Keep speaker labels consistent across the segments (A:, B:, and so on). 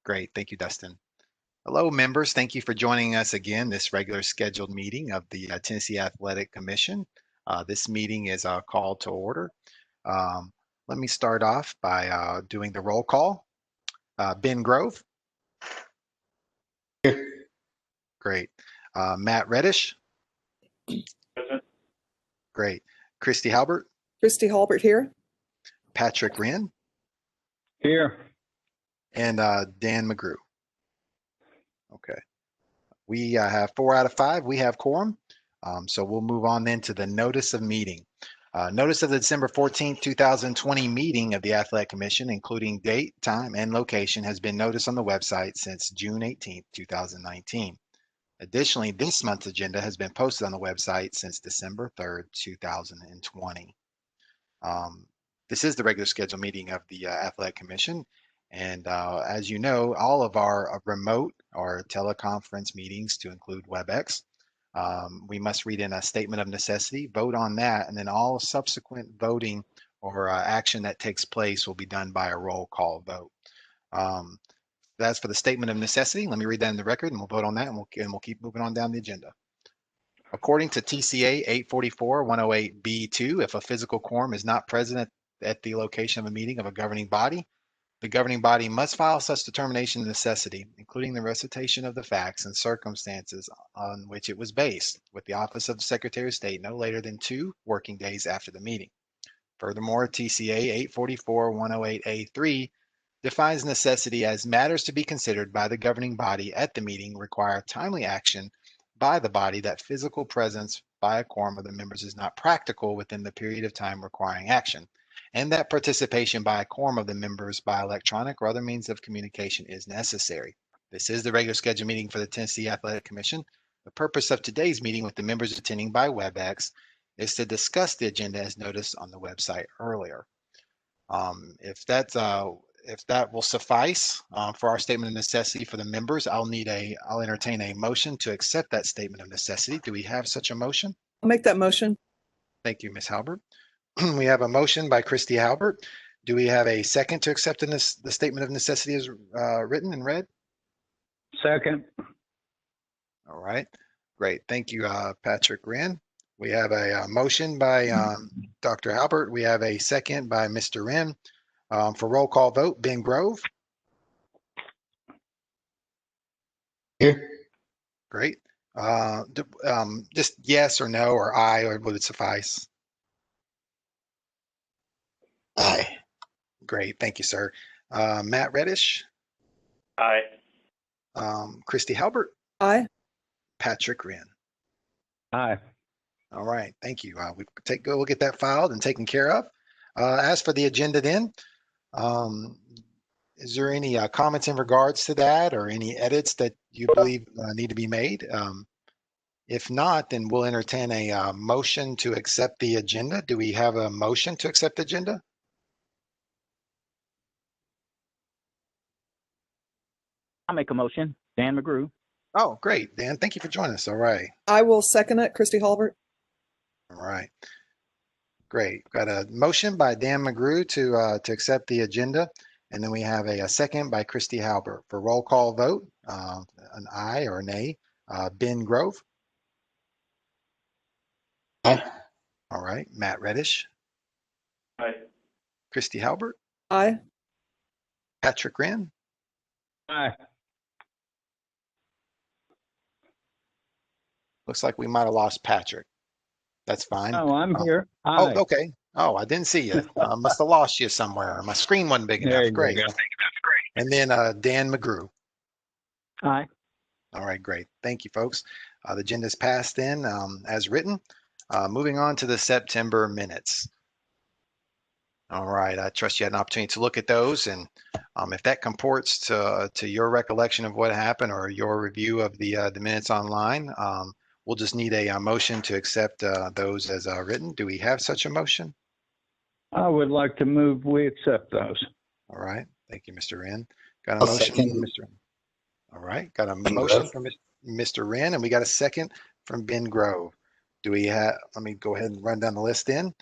A: Great. Thank you, Dustin. Hello, members. Thank you for joining us again, this regular scheduled meeting of the Tennessee Athletic Commission. This meeting is called to order. Let me start off by doing the roll call. Ben Grove.
B: Here.
A: Great. Matt Reddish.
C: Present.
A: Great. Christy Halbert.
D: Christy Halbert here.
A: Patrick Wren.
B: Here.
A: And Dan McGrew. Okay. We have 4 out of 5. We have quorum. So we'll move on then to the notice of meeting. Notice of the December 14th, 2020 meeting of the Athletic Commission, including date, time, and location, has been noticed on the website since June 18th, 2019. Additionally, this month's agenda has been posted on the website since December 3rd, 2020. This is the regular scheduled meeting of the Athletic Commission. And as you know, all of our remote or teleconference meetings, to include WebEx, we must read in a statement of necessity, vote on that, and then all subsequent voting or action that takes place will be done by a roll call vote. That's for the statement of necessity. Let me read that in the record and we'll vote on that, and we'll keep moving on down the agenda. According to TCA 844-108B2, if a physical quorum is not present at the location of a meeting of a governing body, the governing body must file such determination of necessity, including the recitation of the facts and circumstances on which it was based, with the Office of the Secretary of State no later than 2 working days after the meeting. Furthermore, TCA 844-108A3 defines necessity as matters to be considered by the governing body at the meeting require timely action by the body that physical presence by a quorum of the members is not practical within the period of time requiring action, and that participation by a quorum of the members by electronic or other means of communication is necessary. This is the regular scheduled meeting for the Tennessee Athletic Commission. The purpose of today's meeting with the members attending by WebEx is to discuss the agenda as noticed on the website earlier. If that will suffice for our statement of necessity for the members, I'll entertain a motion to accept that statement of necessity. Do we have such a motion?
D: I'll make that motion.
A: Thank you, Ms. Halbert. We have a motion by Christy Halbert. Do we have a second to accept the statement of necessity as written and read?
B: Second.
A: All right, great. Thank you, Patrick Wren. We have a motion by Dr. Halbert. We have a second by Mr. Wren. For roll call vote, Ben Grove.
B: Here.
A: Great. Just yes or no or aye, or would it suffice?
B: Aye.
A: Great, thank you, sir. Matt Reddish.
C: Aye.
A: Christy Halbert.
D: Aye.
A: Patrick Wren.
B: Aye.
A: All right, thank you. We'll get that filed and taken care of. As for the agenda then, is there any comments in regards to that or any edits that you believe need to be made? If not, then we'll entertain a motion to accept the agenda. Do we have a motion to accept the agenda?
E: I'll make a motion. Dan McGrew.
A: Oh, great, Dan. Thank you for joining us. All right.
D: I will second it. Christy Halbert.
A: All right. Great. Got a motion by Dan McGrew to accept the agenda. And then we have a second by Christy Halbert. For roll call vote, an aye or nay. Ben Grove.
B: Aye.
A: All right. Matt Reddish.
C: Aye.
A: Christy Halbert.
D: Aye.
A: Patrick Wren.
B: Aye.
A: Looks like we might have lost Patrick. That's fine.
B: Oh, I'm here.
A: Oh,
B: Aye.
A: okay. Oh, I didn't see you. Must have lost you somewhere. My screen wasn't big
B: There
A: enough.
B: you
A: Great.
B: go.
A: And then Dan McGrew.
E: Aye.
A: All right, great. Thank you, folks. The agenda is passed in as written. Moving on to the September minutes. All right, I trust you had an opportunity to look at those, and if that comports to your recollection of what happened or your review of the minutes online, we'll just need a motion to accept those as written. Do we have such a motion?
B: I would like to move we accept those.
A: All right, thank you, Mr. Wren. Got a
B: I'll
A: motion
B: second.
A: from Mr. All right, got a motion from Mr. Wren, and we got a second from Ben Grove. Do we have? Let me go ahead and run down the list then.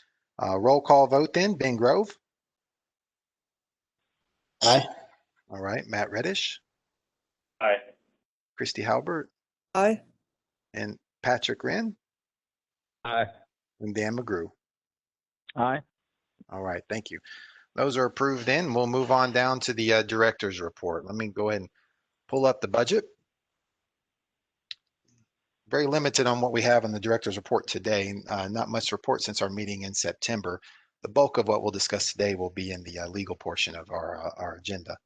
A: Roll call vote then. Ben Grove.
B: Aye.
A: All right, Matt Reddish.
C: Aye.
A: Christy Halbert,
D: Aye.
A: and Patrick Wren,
B: Aye.
A: and Dan McGrew.
E: Aye.
A: All right, thank you. Those are approved in. We'll move on down to the director's report. Let me go ahead and pull up the budget. Very limited on what we have in the director's report today. Not much report since our meeting in September. The bulk of what we'll discuss today will be in the legal portion of our agenda.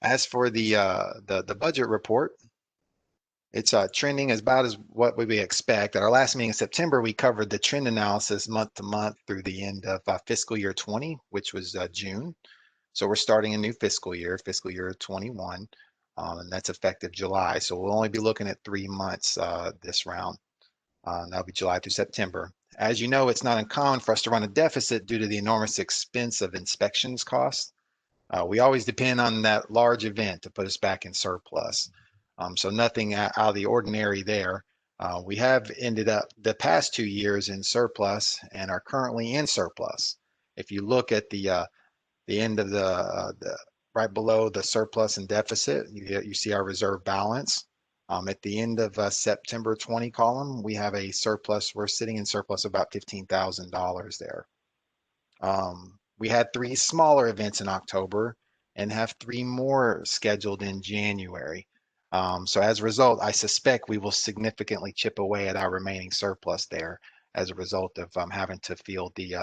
A: As for the budget report, it's trending as about as what we expect. At our last meeting in September, we covered the trend analysis month to month through the end of fiscal year 20, which was June. So we're starting a new fiscal year 21, and that's effective July. So we'll only be looking at 3 months this round. That'll be July through September. As you know, it's not uncommon for us to run a deficit due to the enormous expense of inspections costs. We always depend on that large event to put us back in surplus. So nothing out of the ordinary there. We have ended up the past 2 years in surplus and are currently in surplus. If you look at the end of the right below the surplus and deficit, you see our reserve balance. At the end of September 20 column, we have a surplus. We're sitting in surplus of about $15,000 there. We had 3 smaller events in October and have 3 more scheduled in January. So as a result, I suspect we will significantly chip away at our remaining surplus there as a result of having to field the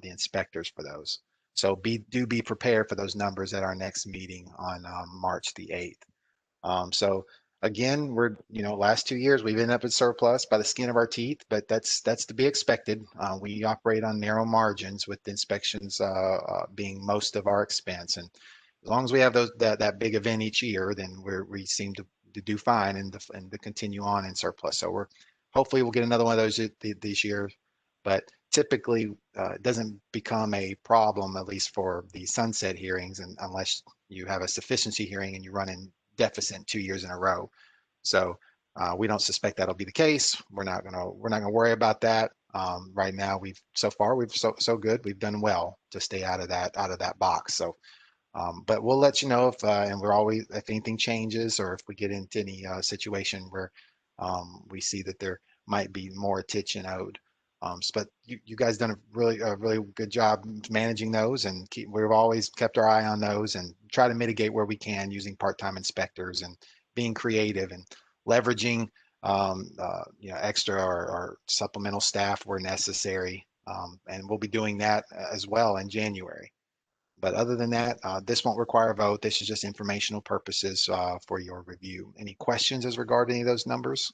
A: inspectors for those. So do be prepared for those numbers at our next meeting on March the 8th. So again, we're, last 2 years we've ended up in surplus by the skin of our teeth, but that's to be expected. We operate on narrow margins with inspections being most of our expense, and as long as we have that big event each year, then we seem to do fine and to continue on in surplus. So hopefully we'll get another one of those this year, but typically it doesn't become a problem, at least for the sunset hearings, and unless you have a sufficiency hearing and you run in deficit 2 years in a row. So we don't suspect that'll be the case. We're not gonna worry about that. Right now, we've so good. We've done well to stay out of that box. So, but we'll let you know if and we're always, if anything changes or if we get into any situation where we see that there might be more attention owed. But you guys done a really good job managing those, and we've always kept our eye on those and try to mitigate where we can using part-time inspectors and being creative and leveraging extra or supplemental staff where necessary. And we'll be doing that as well in January. But other than that, this won't require a vote. This is just informational purposes for your review. Any questions as regard any of those numbers?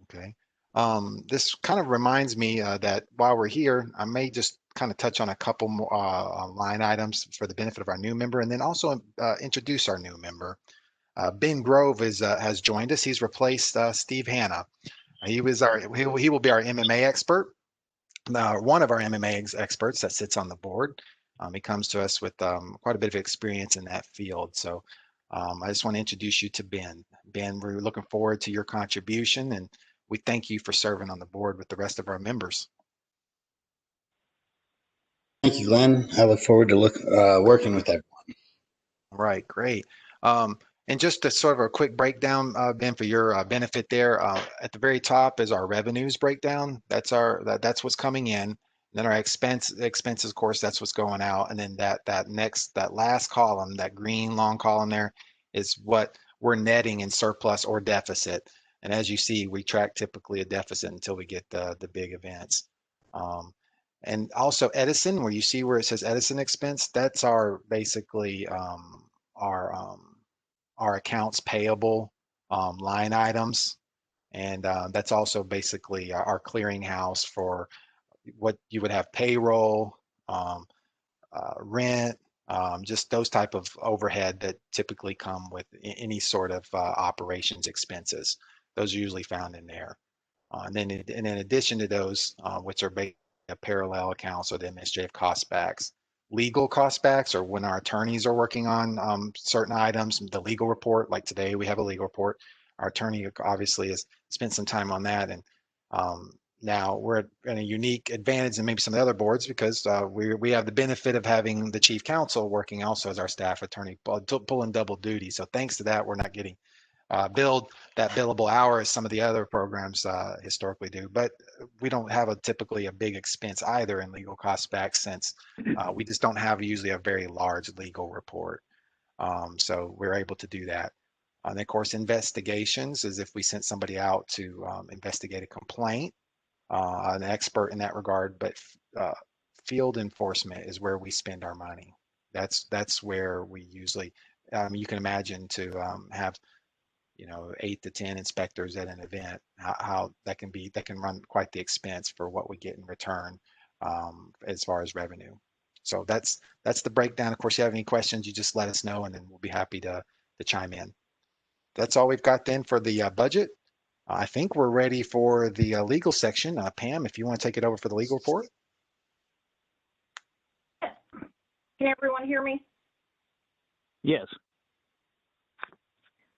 A: Okay. This kind of reminds me that while we're here, I may just kind of touch on a couple more line items for the benefit of our new member, and then also introduce our new member. Ben Grove has joined us. He's replaced Steve Hanna. He will be our MMA expert. One of our MMA experts that sits on the board. He comes to us with quite a bit of experience in that field. So I just want to introduce you to Ben. Ben, we're looking forward to your contribution, and we thank you for serving on the board with the rest of our members.
F: Thank you, Glenn. I look forward to working with everyone.
A: All right, great. And just a sort of a quick breakdown, Ben, for your benefit there. At the very top is our revenues breakdown. That's what's coming in. And then our expenses, of course, that's what's going out. And then that last column, that green long column there, is what we're netting in surplus or deficit. And as you see, we track typically a deficit until we get the big events. And also Edison, where you see where it says Edison expense, that's our basically our accounts payable line items. And that's also basically our clearinghouse for what you would have payroll, rent, just those type of overhead that typically come with any sort of operations expenses. Those are usually found in there. And then in addition to those, which are parallel accounts or the administrative cost backs, legal cost backs, or when our attorneys are working on certain items, the legal report, like today we have a legal report. Our attorney obviously has spent some time on that, and Now we're in a unique advantage than maybe some of the other boards because we have the benefit of having the chief counsel working also as our staff attorney, pulling double duty. So thanks to that, we're not getting billed that billable hour as some of the other programs historically do. But we don't have typically a big expense either in legal costs back since we just don't have usually a very large legal report. So we're able to do that. And of course, investigations is if we sent somebody out to investigate a complaint, an expert in that regard, but field enforcement is where we spend our money. That's where we usually, you can imagine to have 8 to 10 inspectors at an event, how that can run quite the expense for what we get in return as far as revenue. So that's the breakdown. Of course, if you have any questions, you just let us know, and then we'll be happy to chime in. That's all we've got then for the budget. I think we're ready for the legal section. Pam, if you want to take it over for the legal report.
G: Can everyone hear me?
E: Yes.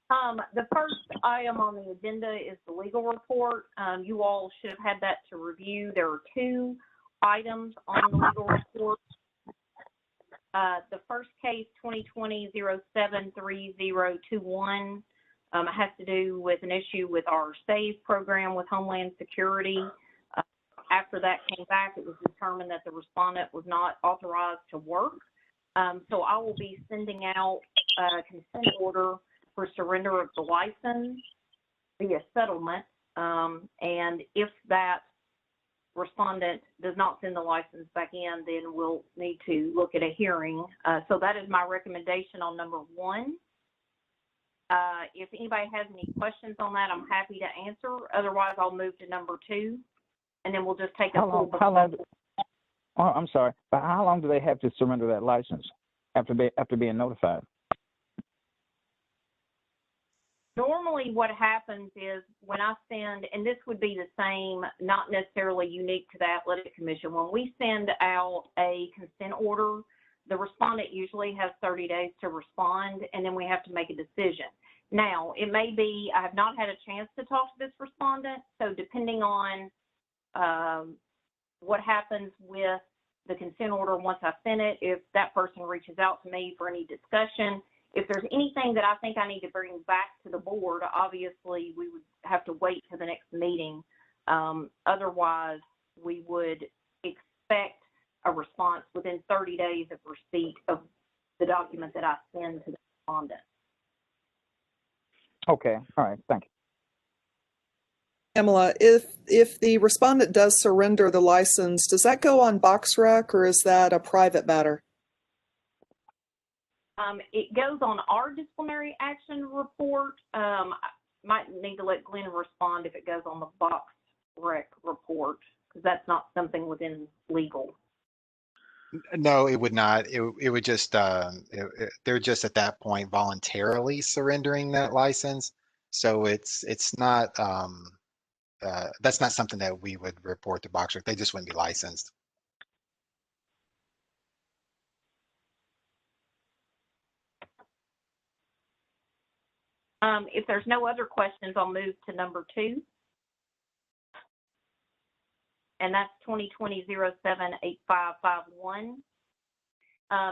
G: The first item on the agenda is the legal report. You all should have had that to review. There are 2 items on the legal report. The first case, 2020-073021, has to do with an issue with our SAVE program with Homeland Security. After that came back, it was determined that the respondent was not authorized to work. So I will be sending out a consent order for surrender of the license via settlement. And if that respondent does not send the license back in, then we'll need to look at a hearing. So that is my recommendation on number 1. If anybody has any questions on that, I'm happy to answer. Otherwise, I'll move to number 2, and then we'll just take a full.
E: I'm sorry, but how long do they have to surrender that license after being notified?
G: Normally what happens is when I send, and this would be the same, not necessarily unique to the Athletic Commission, when we send out a consent order, the respondent usually has 30 days to respond, and then we have to make a decision. Now, it may be, I have not had a chance to talk to this respondent, so depending on what happens with the consent order once I send it, if that person reaches out to me for any discussion, if there's anything that I think I need to bring back to the board, obviously we would have to wait to the next meeting. Otherwise, we would expect a response within 30 days of receipt of the document that I send to the respondent.
E: Okay, all right, thank you.
D: Pamela, if the respondent does surrender the license, does that go on BoxRec or is that a private matter?
G: It goes on our disciplinary action report. I might need to let Glenn respond if it goes on the BoxRec report, because that's not something within legal.
A: No, it would not. It would just they're just at that point voluntarily surrendering that license. So it's not that's not something that we would report to BoxRec. They just wouldn't be licensed.
G: If there's no other questions, I'll move to number 2. And that's 2020-078551.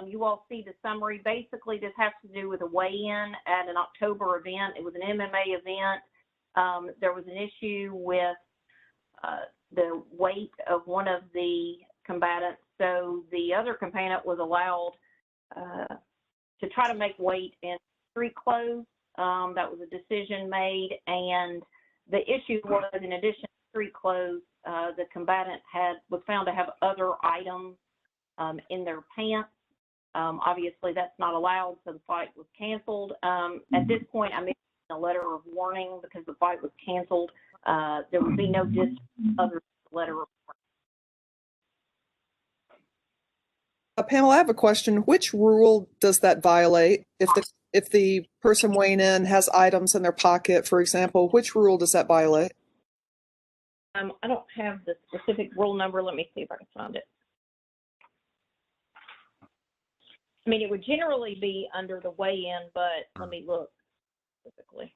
G: You all see the summary. Basically, this has to do with a weigh-in at an October event. It was an MMA event. There was an issue with the weight of one of the combatants. So the other combatant was allowed to try to make weight in street clothes. That was a decision made. And the issue was, in addition to street clothes, the combatant was found to have other items in their pants. Obviously, that's not allowed, so the fight was canceled. At this point, I'm issuing a letter of warning because the fight was canceled. There would be no discipline other than the letter of warning.
D: Pamela, I have a question. Which rule does that violate? If the person weighing in has items in their pocket, for example, which rule does that violate?
G: I don't have the specific rule number. Let me see if I can find it. I mean, it would generally be under the weigh-in, but let me look specifically.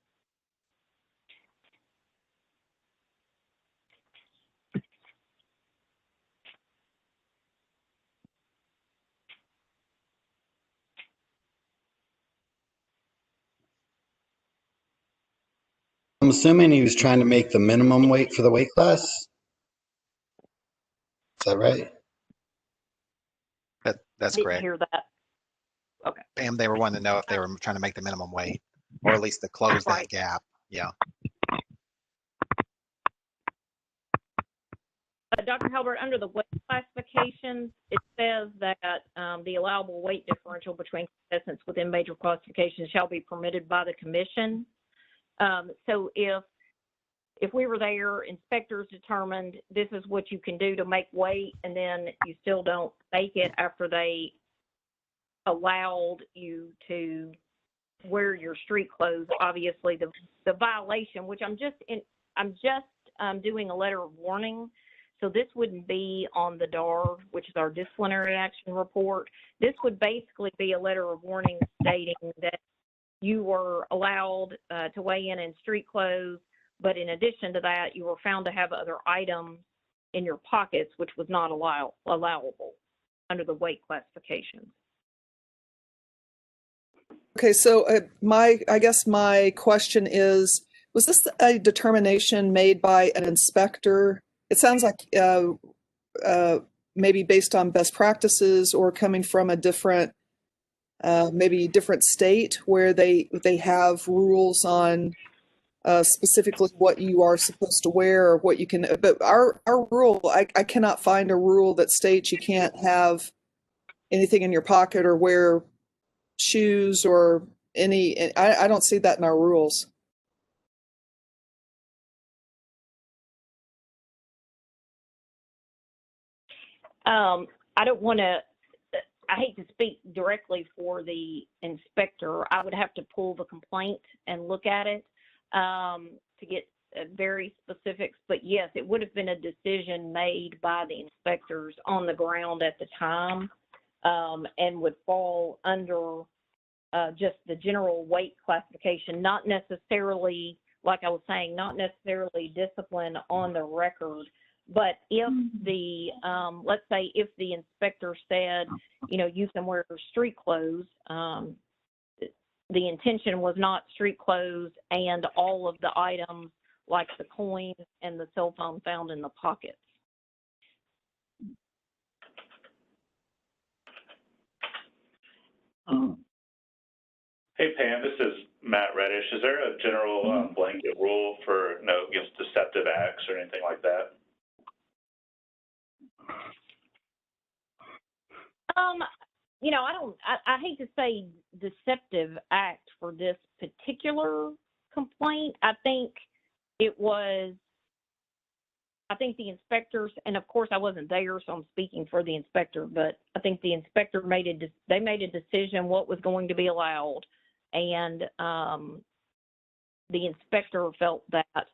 F: I'm assuming he was trying to make the minimum weight for the weight class. Is that right?
A: That's
G: Didn't
A: correct.
G: hear that. Okay.
A: Pam, they were wanting to know if they were trying to make the minimum weight, or at least to close that
G: Right.
A: gap. Yeah.
G: Dr. Halbert, under the weight classifications, it says that the allowable weight differential between contestants within major classifications shall be permitted by the commission. So if we were there, inspectors determined this is what you can do to make weight, and then you still don't make it after they allowed you to wear your street clothes, obviously the violation, which I'm just doing a letter of warning. So this wouldn't be on the DAR, which is our disciplinary action report. This would basically be a letter of warning stating that you were allowed to weigh in street clothes, but in addition to that, you were found to have other items in your pockets, which was not allowable under the weight classifications.
D: Okay, so I guess my question is, was this a determination made by an inspector? It sounds like maybe based on best practices or coming from a different, maybe different state where they have rules on specifically what you are supposed to wear or what you can. But our rule, I cannot find a rule that states you can't have anything in your pocket or wear shoes or any. I don't see that in our rules.
G: I don't want to, I hate to speak directly for the inspector. I would have to pull the complaint and look at it to get very specifics. But yes, it would have been a decision made by the inspectors on the ground at the time and would fall under just the general weight classification, not necessarily, like I was saying, not necessarily discipline on the record. But if the, let's say if the inspector said, you know, you can wear street clothes, the intention was not street clothes and all of the items like the coins and the cell phone found in the pockets.
C: Hey, Pam, this is Matt Reddish. Is there a general blanket rule for against deceptive acts or anything like that?
G: You know, I hate to say deceptive act for this particular complaint. I think the inspectors, and of course I wasn't there, so I'm speaking for the inspector, but I think the inspector made a decision what was going to be allowed. And the inspector felt that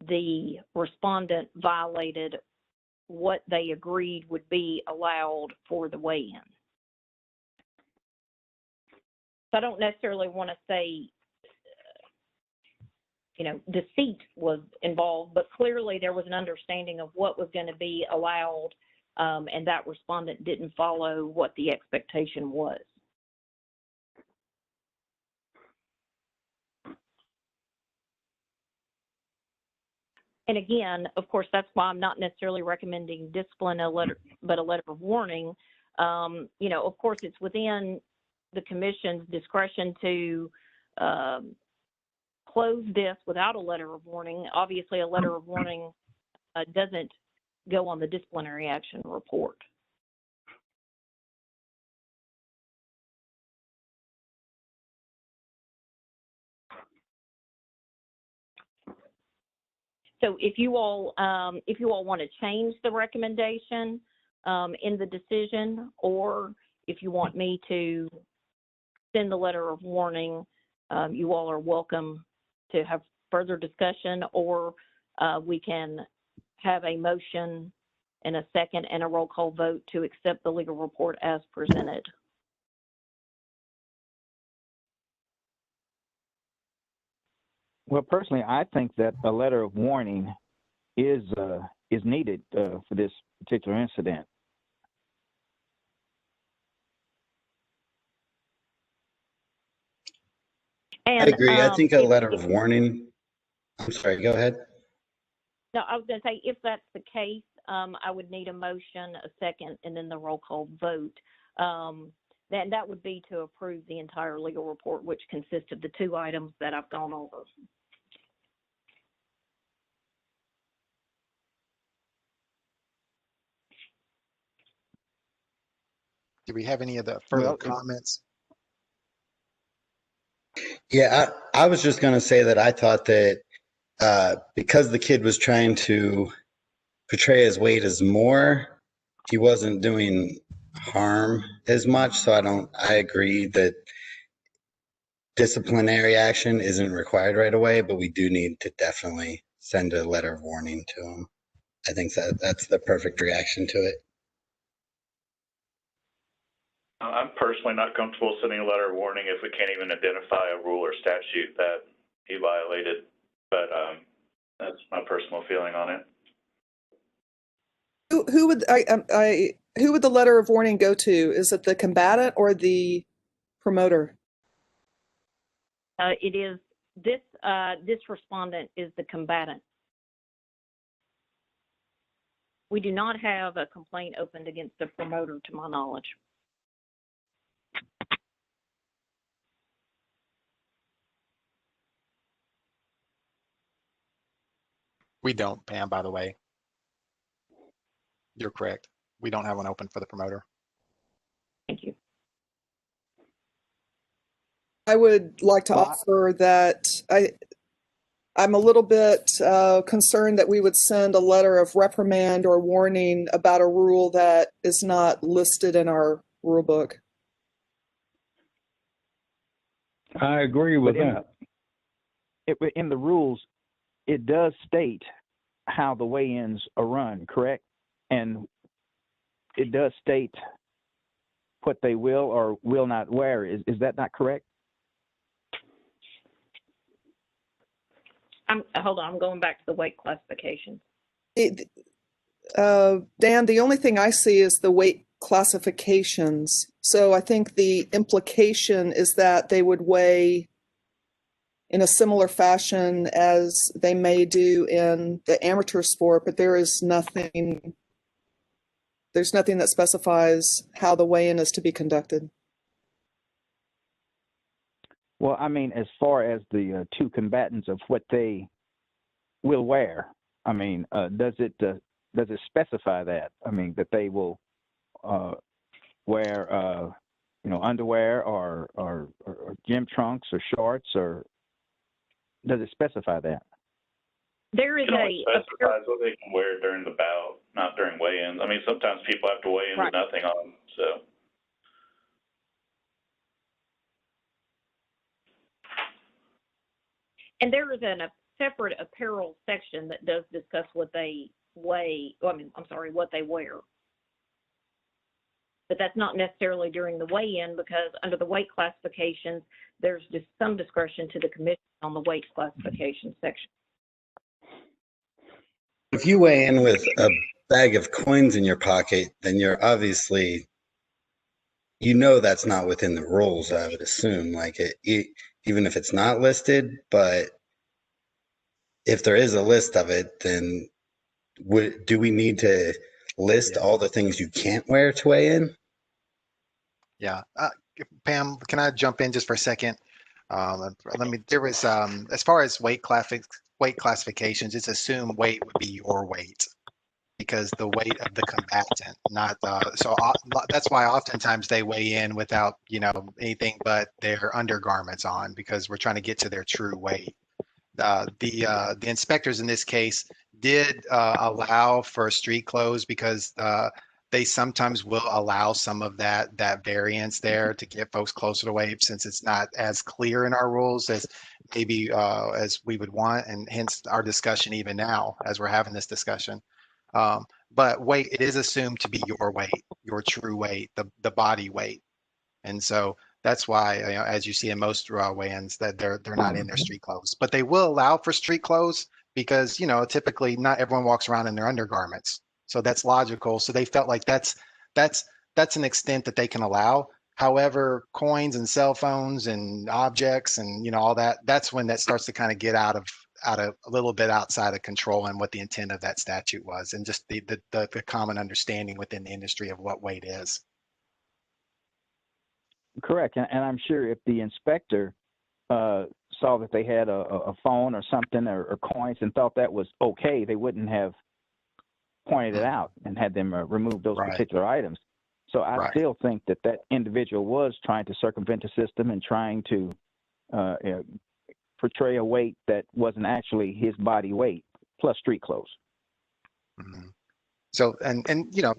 G: the respondent violated what they agreed would be allowed for the weigh-in. So I don't necessarily want to say, you know, deceit was involved, but clearly there was an understanding of what was going to be allowed, and that respondent didn't follow what the expectation was. And again, of course, that's why I'm not necessarily recommending discipline, but a letter of warning. You know, of course, it's within the commission's discretion to close this without a letter of warning. Obviously, a letter of warning doesn't go on the disciplinary action report. So if you all want to change the recommendation in the decision, or if you want me to send the letter of warning, you all are welcome to have further discussion, or we can have a motion and a second and a roll call vote to accept the legal report as presented.
E: Well, personally, I think that a letter of warning is needed for this particular incident.
G: And,
F: I agree. I think a letter of warning I'm sorry, go ahead.
G: No, I was going to say, if that's the case, I would need a motion, a second, and then the roll call vote. Then that would be to approve the entire legal report, which consists of the 2 items that I've gone over.
A: Do we have any other further
E: Well,
A: comments?
F: Yeah, I was just going to say that I thought that because the kid was trying to portray his weight as more, he wasn't doing harm as much. So I agree that disciplinary action isn't required right away, but we do need to definitely send a letter of warning to him. I think that's the perfect reaction to it.
C: I'm personally not comfortable sending a letter of warning if we can't even identify a rule or statute that he violated, but that's my personal feeling on it.
D: Who would who would the letter of warning go to? Is it the combatant or the promoter?
G: It is this respondent is the combatant. We do not have a complaint opened against the promoter, to my knowledge.
A: We don't, Pam, by the way. You're correct. We don't have one open for the promoter.
G: Thank you.
D: I would like to offer that I'm a little bit concerned that we would send a letter of reprimand or warning about a rule that is not listed in our rule book.
B: I agree with that.
E: In the rules, it does state how the weigh-ins are run, correct? And it does state what they will or will not wear. Is that not correct?
G: Hold on, I'm going back to the weight classifications.
D: Dan, the only thing I see is the weight classifications. So I think the implication is that they would weigh in a similar fashion as they may do in the amateur sport, but there's nothing that specifies how the weigh-in is to be conducted.
E: Well, I mean, as far as the 2 combatants of what they will wear, I mean, does it specify that? I mean, that they will wear, underwear or gym trunks or shorts, or does it specify that?
G: There is
C: It specifies what they can wear during the bout, not during weigh-ins. I mean, sometimes people have to weigh in with nothing on, so.
G: And there is a separate apparel section that does discuss what they what they wear. But that's not necessarily during the weigh-in, because under the weight classifications, there's just some discretion to the commission on the weight classification section.
F: If you weigh in with a bag of coins in your pocket, then you're obviously, that's not within the rules, I would assume, even if it's not listed. But if there is a list of it, then do we need to list all the things you can't wear to weigh in?
A: Yeah. Pam, can I jump in just for a second? There was, as far as weight classifications, it's assumed weight would be your weight, because the weight of the combatant, not that's why oftentimes they weigh in without, anything but their undergarments on, because we're trying to get to their true weight. The inspectors in this case did allow for street clothes, because they sometimes will allow some of that variance there to get folks closer to weight, since it's not as clear in our rules as maybe as we would want, and hence our discussion even now as we're having this discussion. But weight, it is assumed to be your weight, your true weight, the body weight. And so that's why, as you see in most weigh-ins, that they're not in their street clothes, but they will allow for street clothes, because typically not everyone walks around in their undergarments. So that's logical. So they felt like that's an extent that they can allow. However, coins and cell phones and objects and all that, that's when that starts to kind of get out of a little bit outside of control and what the intent of that statute was, and just the common understanding within the industry of what weight is.
E: Correct. And I'm sure if the inspector saw that they had a phone or something or coins and thought that was okay, they wouldn't have pointed it out and had them remove those
A: Right.
E: particular items. So I
A: Right.
E: still think that that individual was trying to circumvent the system and trying to portray a weight that wasn't actually his body weight plus street clothes.
A: Mhm. So, and you know,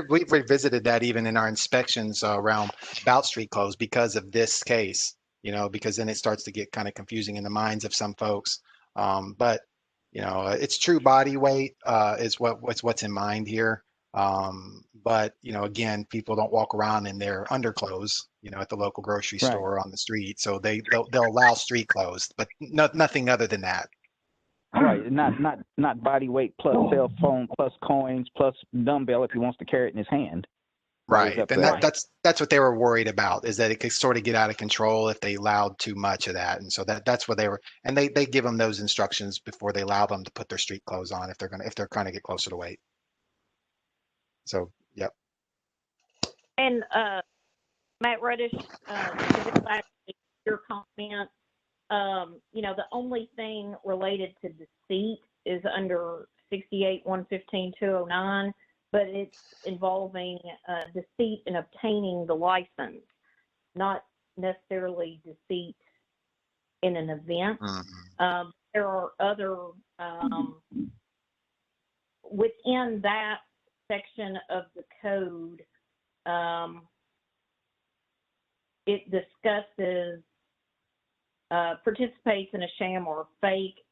A: we've revisited that even in our inspections around about street clothes because of this case, you know, because then it starts to get kind of confusing in the minds of some folks. But you know, it's true body weight is what's in mind here. But you know, again, people don't walk around in their underclothes, you know, at the local grocery
E: Right.
A: store or on the street. So they'll allow street clothes, but nothing other than that.
E: Right, not body weight plus cell phone plus coins plus dumbbell if he wants to carry it in his hand.
A: Right.
E: Up
A: And
E: there.
A: that's what they were worried about, is that it could sort of get out of control if they allowed too much of that. And so that's what they were, and they give them those instructions before they allow them to put their street clothes on if they're trying to get closer to weight. So, yep.
G: And Matt Reddish, to get back to your comment, you know, the only thing related to deceit is under 68-115-209, but it's involving deceit in obtaining the license, not necessarily deceit in an event.
A: Mhm.
G: There are other, within that section of the code, it discusses participates in a sham or fake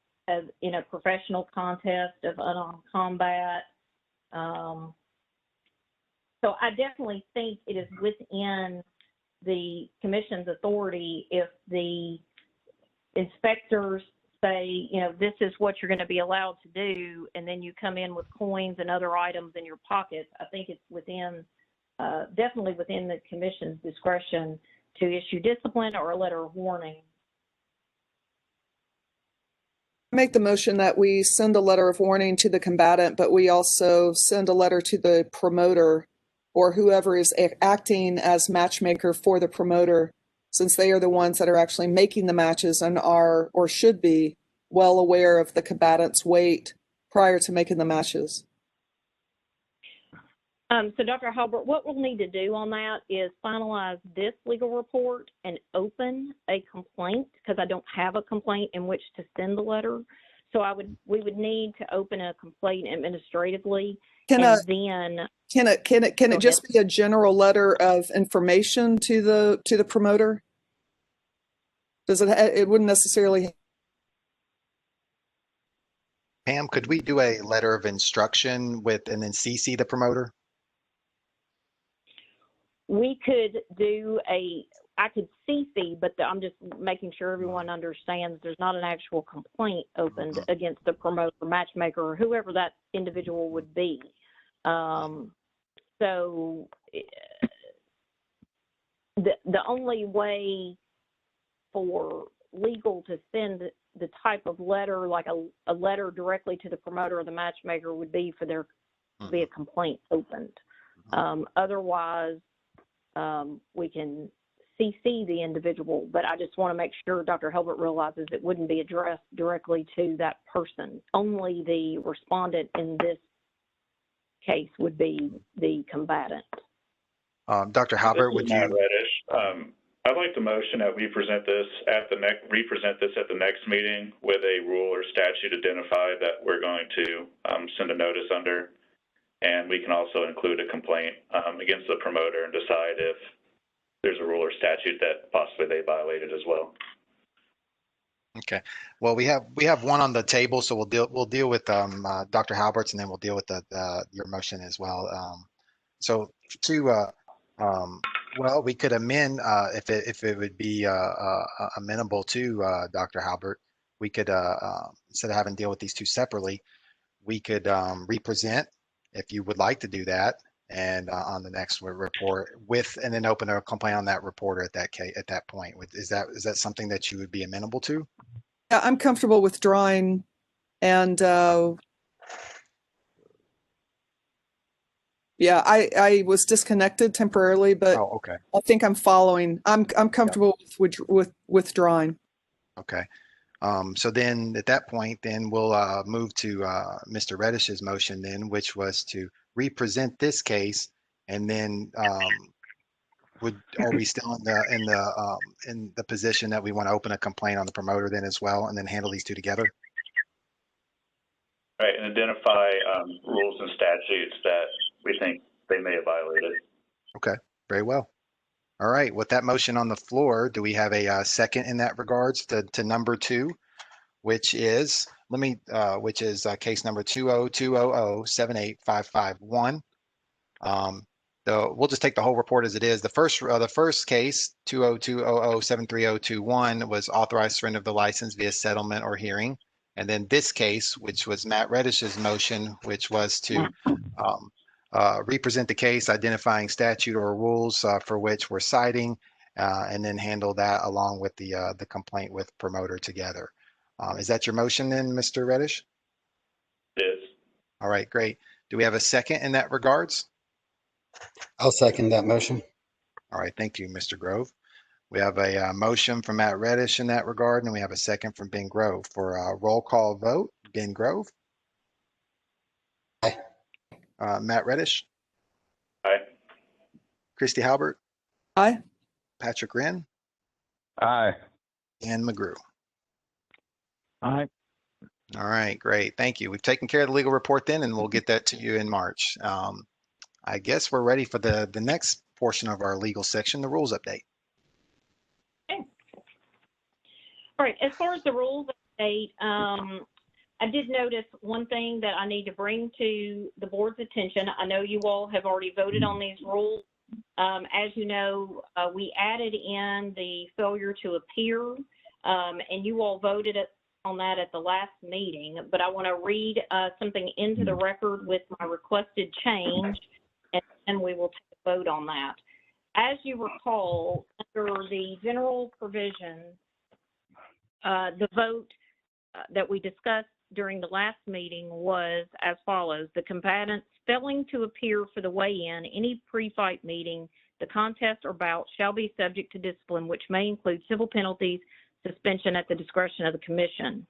G: in a professional contest of unarmed combat. So I definitely think it is within the commission's authority if the inspectors say, you know, this is what you're going to be allowed to do, and then you come in with coins and other items in your pockets. I think it's within, definitely within the commission's discretion to issue discipline or a letter of warning.
D: Make the motion that we send a letter of warning to the combatant, but we also send a letter to the promoter or whoever is acting as matchmaker for the promoter, since they are the ones that are actually making the matches and are, or should be, well aware of the combatant's weight prior to making the matches.
G: So Dr. Halbert, what we'll need to do on that is finalize this legal report and open a complaint, because I don't have a complaint in which to send the letter. So we would need to open a complaint administratively. Can it just be a general letter of information to the promoter? Does it wouldn't necessarily.
A: Pam, could we do a letter of instruction and then CC the promoter?
G: We could do I could CC, but I'm just making sure everyone understands there's not an actual complaint opened against the promoter, matchmaker, or whoever that individual would be. So the only way for legal to send the type of letter, like a letter directly to the promoter or the matchmaker, would be for there to be a complaint opened. Otherwise, we can CC the individual, but I just want to make sure Dr. Hilbert realizes it wouldn't be addressed directly to that person. Only the respondent in this case would be the combatant.
A: Dr. Halbert, would
C: Matt
A: you?
C: Reddish. I'd like the motion that we present this at the next meeting with a rule or statute identified that we're going to send a notice under, and we can also include a complaint against the promoter and decide if there's a rule or statute that possibly they violated as well.
A: Okay. Well, we have one on the table, so we'll deal with Dr. Halbert's, and then we'll deal with your motion as well. So well, we could amend if it would be amenable to Dr. Halbert. We could instead of having to deal with these two separately, we could represent, if you would like to do that, and on the next report and then open a complaint on that reporter at that point. Is that something that you would be amenable to?
D: Yeah, I'm comfortable withdrawing, and yeah, I was disconnected temporarily, but
A: Oh, okay.
D: I think I'm following. I'm comfortable with withdrawing.
A: Okay. So then at that point, then we'll move to Mr. Reddish's motion then, which was to represent this case. And then are we still in the position that we want to open a complaint on the promoter then as well, and then handle these two together?
C: Right, and identify rules and statutes that we think they may have violated.
A: Okay, very well. All right, with that motion on the floor, do we have a second in that regards to number 2, which is case number 20200785551. We'll just take the whole report as it is. The first case 20200730021 was authorized surrender of the license via settlement or hearing, and then this case, which was Matt Reddish's motion, which was to represent the case, identifying statute or rules for which we're citing, and then handle that along with the complaint with promoter together. Is that your motion then, Mr. Reddish?
C: It is.
A: All right, great. Do we have a second in that regards?
F: I'll second that motion.
A: All right, thank you, Mr. Grove. We have a motion from Matt Reddish in that regard, and we have a second from Ben Grove. For a roll call vote, Ben Grove?
F: Aye.
A: Matt Reddish?
C: Aye.
A: Christy Halbert?
D: Aye.
A: Patrick Wren?
B: Aye.
A: And McGrew.
E: Aye.
A: All right, great. Thank you. We've taken care of the legal report then, and we'll get that to you in March. I guess we're ready for the next portion of our legal section, the rules update.
G: Okay. All right, as far as the rules update, I did notice one thing that I need to bring to the board's attention. I know you all have already voted on these rules. As you know, we added in the failure to appear, and you all voted on that at the last meeting, but I want to read something into the record with my requested change, and then we will take a vote on that. As you recall, under the general provision, the vote that we discussed during the last meeting was as follows: the combatants failing to appear for the weigh-in, any pre-fight meeting, the contest or bout shall be subject to discipline, which may include civil penalties, suspension at the discretion of the commission.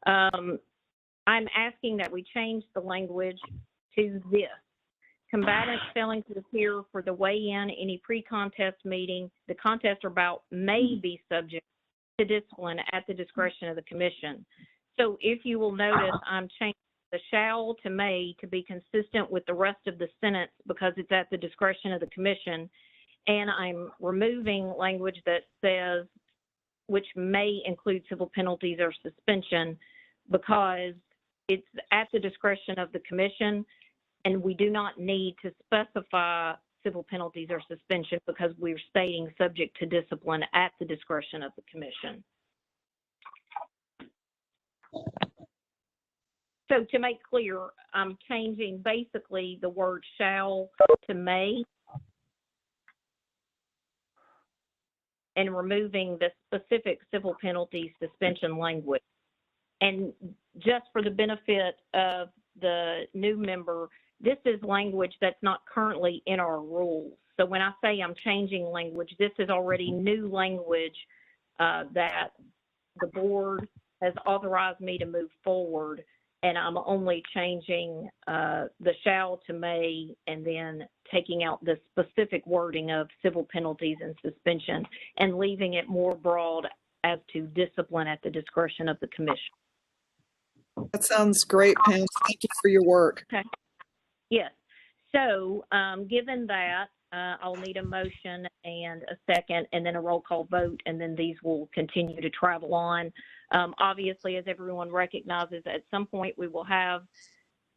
G: I'm asking that we change the language to this: combatants failing to appear for the weigh-in, any pre-contest meeting, the contest or bout may be subject to discipline at the discretion of the commission. So if you will notice, I'm changing the shall to may to be consistent with the rest of the sentence because it's at the discretion of the commission. And I'm removing language that says which may include civil penalties or suspension because it's at the discretion of the commission, and we do not need to specify civil penalties or suspension because we're stating subject to discipline at the discretion of the commission. So to make clear, I'm changing basically the word shall to may and removing the specific civil penalty suspension language. And just for the benefit of the new member, this is language that's not currently in our rules. So when I say I'm changing language, this is already new language that the board has authorized me to move forward, and I'm only changing the shall to may and then taking out the specific wording of civil penalties and suspension and leaving it more broad as to discipline at the discretion of the commission.
D: That sounds great, Pam. Thank you for your work.
G: Okay. Yes. So given that, I'll need a motion and a second and then a roll call vote, and then these will continue to travel on. Obviously, as everyone recognizes, at some point we will have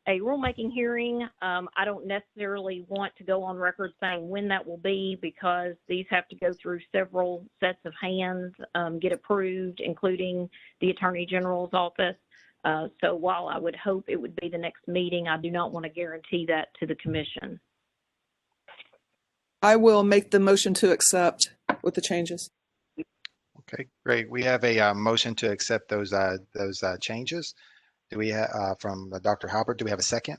G: a rulemaking hearing. I don't necessarily want to go on record saying when that will be because these have to go through several sets of hands, get approved, including the Attorney General's office. So while I would hope it would be the next meeting, I do not want to guarantee that to the commission.
D: I will make the motion to accept with the changes.
A: Okay, great. We have a motion to accept those changes. Do we have from Dr. Halbert? Do we have a second?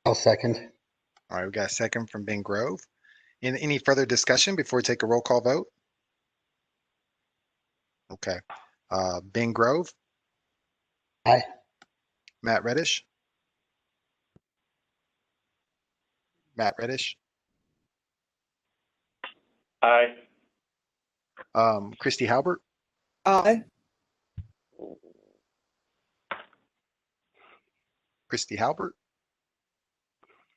F: I'll second.
A: All right, we got a second from Ben Grove. Any further discussion before we take a roll call vote? Okay. Ben Grove,
F: Aye.
A: Matt Reddish. Matt Reddish.
C: Aye.
A: Christy Halbert.
D: Aye.
A: Christy Halbert.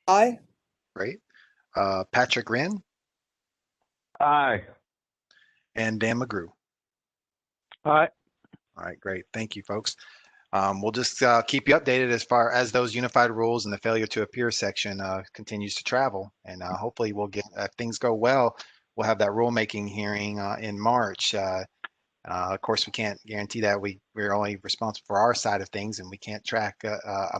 D: Aye.
A: Great. Patrick Wren
B: Aye.
A: and Dan McGrew.
B: Aye.
A: All right, great. Thank you, folks. We'll just keep you updated as far as those unified rules and the failure to appear section continues to travel. And hopefully we'll get, if things go well, we'll have that rulemaking hearing in March. Of course, we can't guarantee that. We're only responsible for our side of things, and we can't track.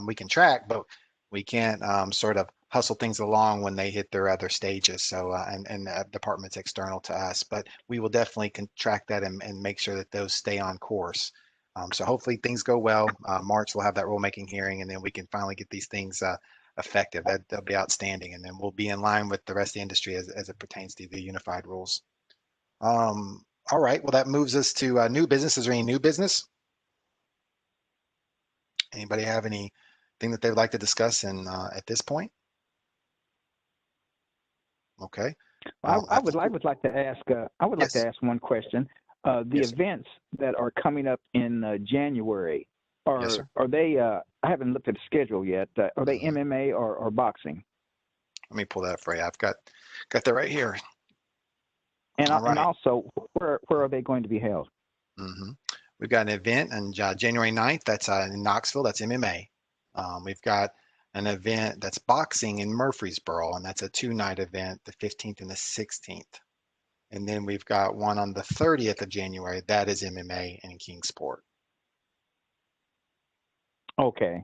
A: We can track, but we can't sort of hustle things along when they hit their other stages. So, and departments external to us, but we will definitely track that and make sure that those stay on course. So hopefully things go well. March we'll have that rulemaking hearing, and then we can finally get these things effective. That'll be outstanding, and then we'll be in line with the rest of the industry as it pertains to the unified rules. All right, well, that moves us to new business. Is there any new business? Anybody have anything that they would like to discuss at this point? Okay.
E: I would like to ask. I would like
A: Yes.
E: to ask one question. The
A: Yes, sir.
E: events that are coming up in January
A: Yes, sir.
E: are they? I haven't looked at the schedule yet. Are they
A: Mhm.
E: MMA or boxing?
A: Let me pull that for you. I've got that right here.
E: And
A: All
E: and
A: right.
E: also, where are they going to be held?
A: We've got an event on January 9th. That's in Knoxville. That's MMA. We've got an event that's boxing in Murfreesboro, and that's a 2-night event, the 15th and the 16th. And then we've got one on the 30th of January. That is MMA in Kingsport.
E: Okay.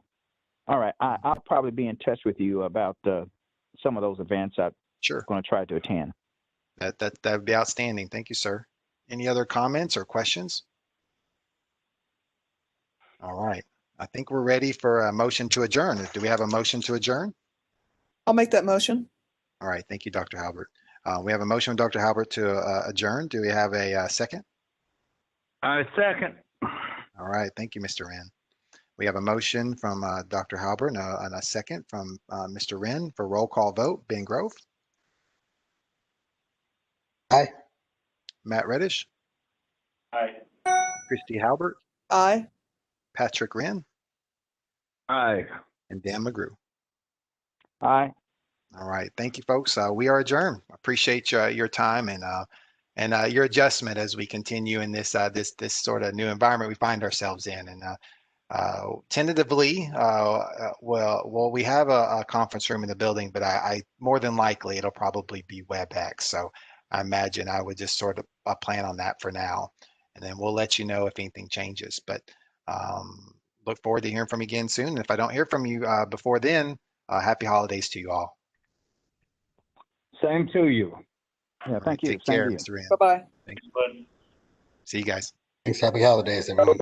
E: All right. I'll probably be in touch with you about some of those events. I'm
A: Sure.
E: going to try to attend.
A: That would be outstanding. Thank you, sir. Any other comments or questions? All right. I think we're ready for a motion to adjourn. Do we have a motion to adjourn?
D: I'll make that motion.
A: All right. Thank you, Dr. Halbert. We have a motion with Dr. Halbert to adjourn. Do we have a second?
B: I second.
A: All right. Thank you, Mr. Wren. We have a motion from Dr. Halbert and a second from Mr. Wren for roll call vote. Ben Grove.
F: Aye.
A: Matt Reddish.
C: Aye.
A: Christy Halbert.
D: Aye.
A: Patrick Wren.
B: Aye.
A: And Dan McGrew.
E: Aye.
A: All right. Thank you, folks. We are adjourned. Appreciate your time and your adjustment as we continue in this sort of new environment we find ourselves in. And tentatively, well, we have a conference room in the building, but I more than likely it'll probably be WebEx. So I imagine I would just sort of plan on that for now, and then we'll let you know if anything changes. But look forward to hearing from you again soon. And if I don't hear from you before then, happy holidays to you all.
B: Same to you.
E: Yeah.
A: All
E: Thank
A: right,
E: you.
A: take
E: Same
A: care,
E: to you.
A: Mr. Wren.
D: Bye-bye.
C: But
A: See you guys.
F: Thanks. Happy holidays, everyone.